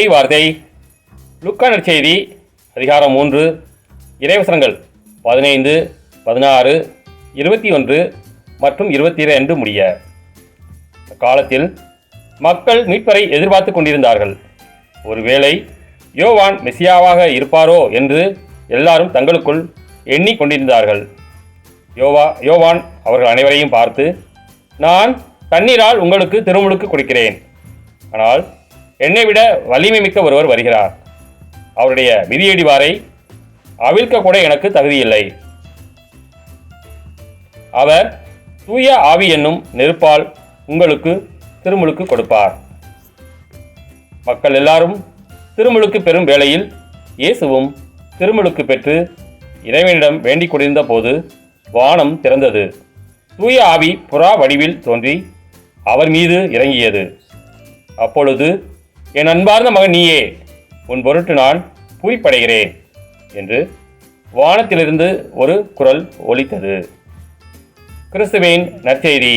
வார்த்தை லூக்கா நற்செய்தி அதிகாரம் 3 இறைவசனங்கள் 15, 16, 21 மற்றும் 22 முடிய. அக்காலத்தில் மக்கள் மீட்பரை எதிர்பார்த்து கொண்டிருந்தார்கள். ஒருவேளை யோவான் மெசியாவாக இருப்பாரோ என்று எல்லாரும் தங்களுக்குள் எண்ணிக்கொண்டிருந்தார்கள். யோவான் அவர்கள் அனைவரையும் பார்த்து, நான் தண்ணீரால் உங்களுக்கு திருமுழுக்கு கொடுக்கிறேன். ஆனால் என்னை விட வலிமை மிக்க ஒருவர் வருகிறார். அவருடைய மிதியடிவாரை அவிழ்க்க கூட எனக்கு தகுதியில்லை. அவர் தூய ஆவி என்னும் நெருப்பால் உங்களுக்கு திருமுழுக்கு கொடுப்பார். மக்கள் எல்லாரும் திருமுழுக்கு பெறும் வேளையில் இயேசுவும் திருமுழுக்கு பெற்று இறைவனிடம் வேண்டிக் கொண்டிருந்த போது வானம் திறந்தது. தூய ஆவி புறா வடிவில் தோன்றி அவர் மீது இறங்கியது. அப்பொழுது, என் அன்பார்ந்த மகன் நீயே, உன் பொருட்டு நான் பூரிப்படைகிறேன் என்று வானத்திலிருந்து ஒரு குரல் ஒலித்தது. கிறிஸ்துவின் நற்செய்தி.